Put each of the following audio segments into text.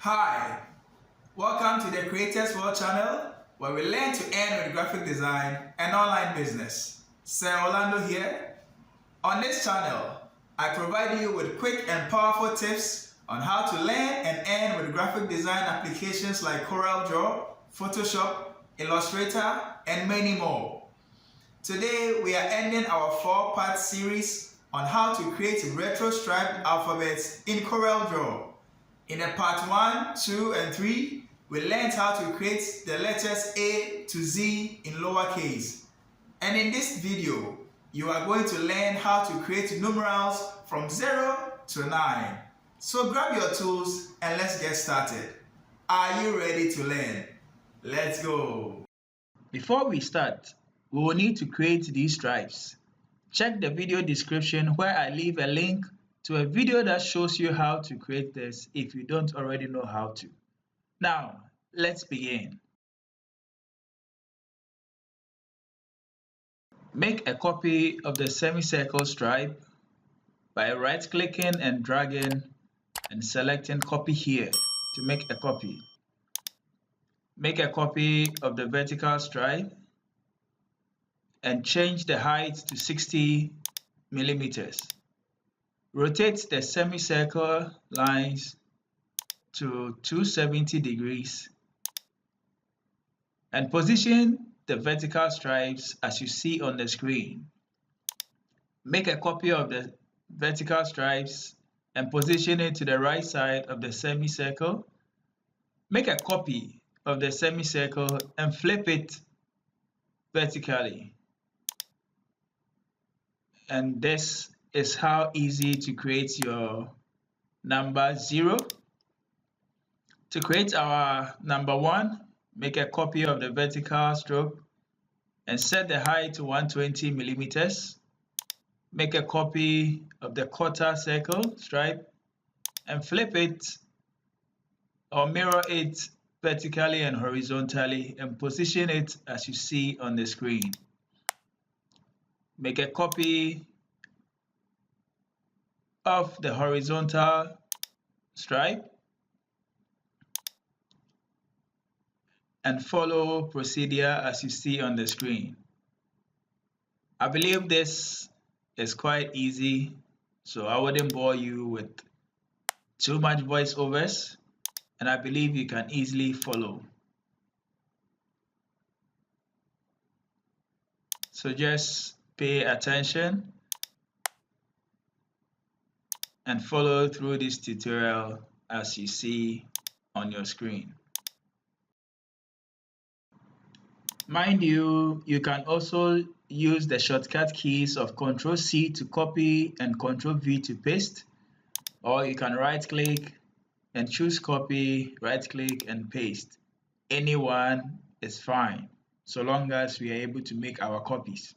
Hi, welcome to the Creators World channel where we learn to earn with graphic design and online business. Sir Orlando here. On this channel, I provide you with quick and powerful tips on how to learn and earn with graphic design applications like CorelDRAW, Photoshop, Illustrator, and many more. Today, we are ending our 4-part series on how to create retro striped alphabets in CorelDRAW. In the part 1, 2, and 3, we learned how to create the letters A to Z in lowercase. And in this video, you are going to learn how to create numerals from 0 to 9. So grab your tools and let's get started. Are you ready to learn? Let's go! Before we start, we will need to create these stripes. Check the video description where I leave a link to a video that shows you how to create this if you don't already know how to. Now, let's begin. Make a copy of the semicircle stripe by right-clicking and dragging and selecting Copy here to make a copy. Make a copy of the vertical stripe and change the height to 60 millimeters. Rotate the semicircle lines to 270 degrees and position the vertical stripes as you see on the screen. Make a copy of the vertical stripes and position it to the right side of the semicircle. Make a copy of the semicircle and flip it vertically. And this is how easy to create your number 0. To create our number 1, make a copy of the vertical stroke and set the height to 120 millimeters. Make a copy of the quarter circle stripe and flip it or mirror it vertically and horizontally and position it as you see on the screen. Make a copy of the horizontal stripe and follow procedure as you see on the screen. I believe this is quite easy, so I wouldn't bore you with too much voiceovers, and I believe you can easily follow. So just pay attention and follow through this tutorial as you see on your screen. Mind you, you can also use the shortcut keys of Ctrl+C to copy and Ctrl+V to paste, or you can right-click and choose copy, right-click and paste. Any one is fine, so long as we are able to make our copies.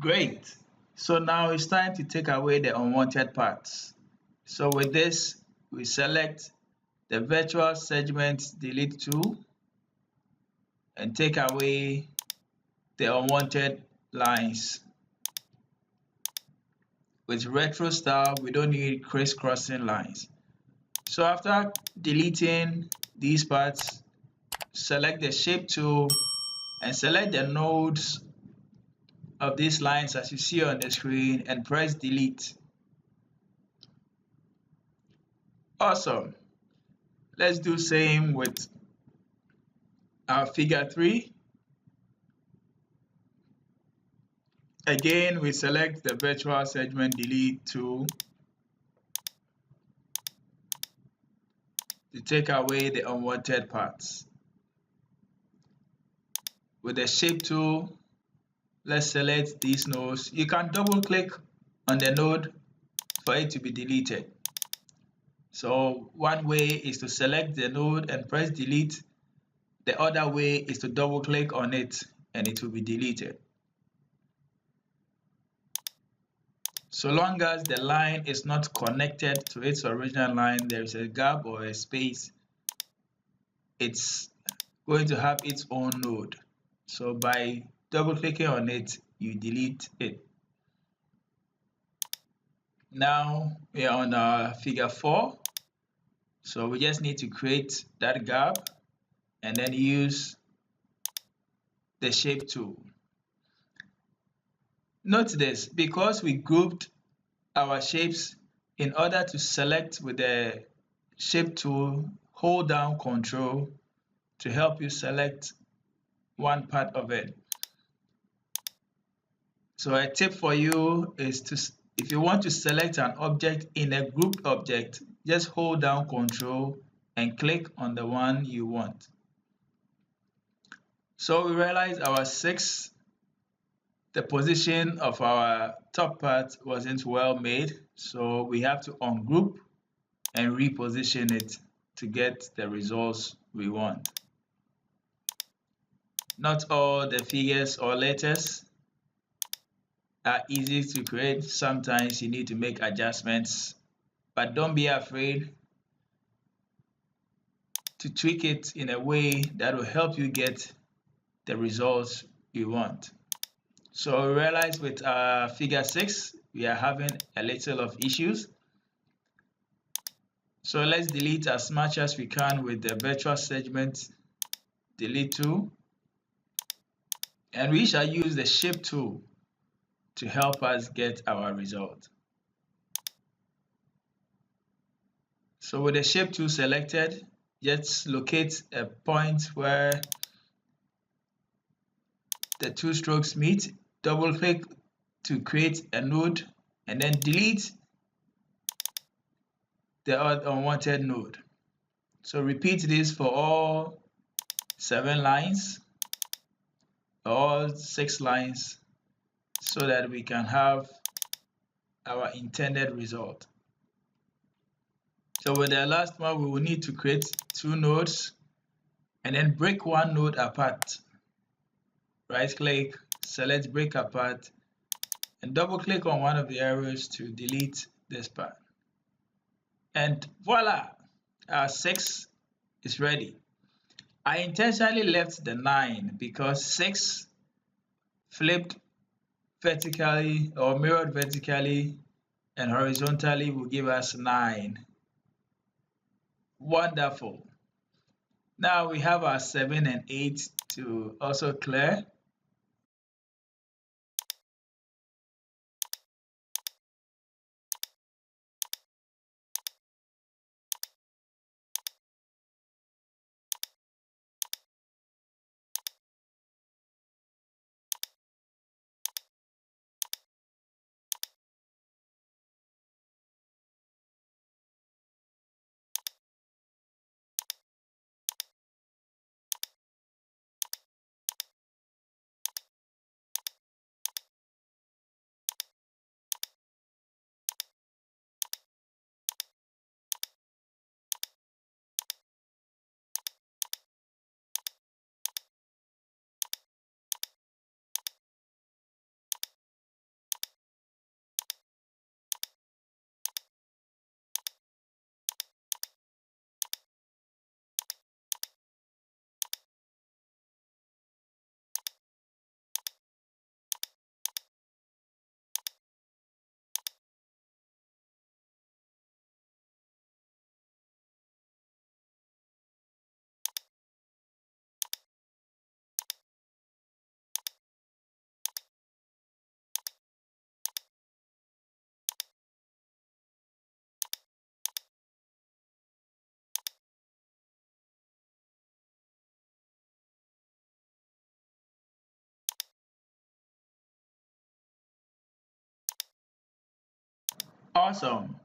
Great. So now it's time to take away the unwanted parts. So with this, we select the virtual segment delete tool and take away the unwanted lines. With retro style, we don't need crisscrossing lines. So after deleting these parts, select the shape tool and select the nodes of these lines as you see on the screen and press delete. Awesome. Let's do same with our figure 3. Again, we select the virtual segment delete tool to take away the unwanted parts. With the shape tool, let's select these nodes. You can double click on the node for it to be deleted. So one way is to select the node and press delete. The other way is to double click on it and it will be deleted. So long as the line is not connected to its original line, there is a gap or a space, it's going to have its own node. So by double clicking on it, you delete it. Now we are on our figure 4. So we just need to create that gap and then use the shape tool. Note this, because we grouped our shapes, in order to select with the shape tool, hold down Control to help you select one part of it. So a tip for you is to, if you want to select an object in a grouped object, just hold down Control and click on the one you want. So we realize our 6, the position of our top part wasn't well made, so we have to ungroup and reposition it to get the results we want. Not all the figures or letters are easy to create. Sometimes you need to make adjustments, but don't be afraid to tweak it in a way that will help you get the results you want. So we realize with figure 6, we are having a little of issues. So let's delete as much as we can with the virtual segment delete tool. And we shall use the shape tool to help us get our result. So with the shape tool selected, just locate a point where the two strokes meet, double click to create a node, and then delete the unwanted node. So repeat this for all 7 lines, all 6 lines, so that we can have our intended result. So with the last one, we will need to create 2 nodes and then break one node apart. Right click, select break apart, and double click on one of the arrows to delete this part. And voila, our 6 is ready. I intentionally left the 9 because 6 flipped vertically or mirrored vertically and horizontally will give us 9. Wonderful. Now we have our 7 and 8 to also clear. Awesome.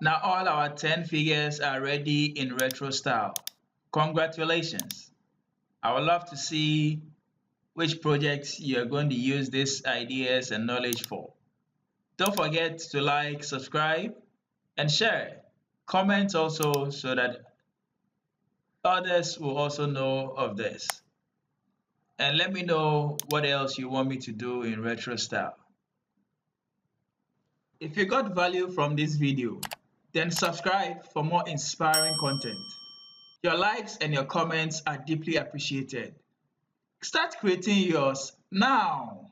Now all our 10 figures are ready in retro style. Congratulations. I would love to see which projects you're going to use these ideas and knowledge for. Don't forget to like, subscribe, and share. Comment also so that others will also know of this. And let me know what else you want me to do in retro style. If you got value from this video, then subscribe for more inspiring content. Your likes and your comments are deeply appreciated. Start creating yours now.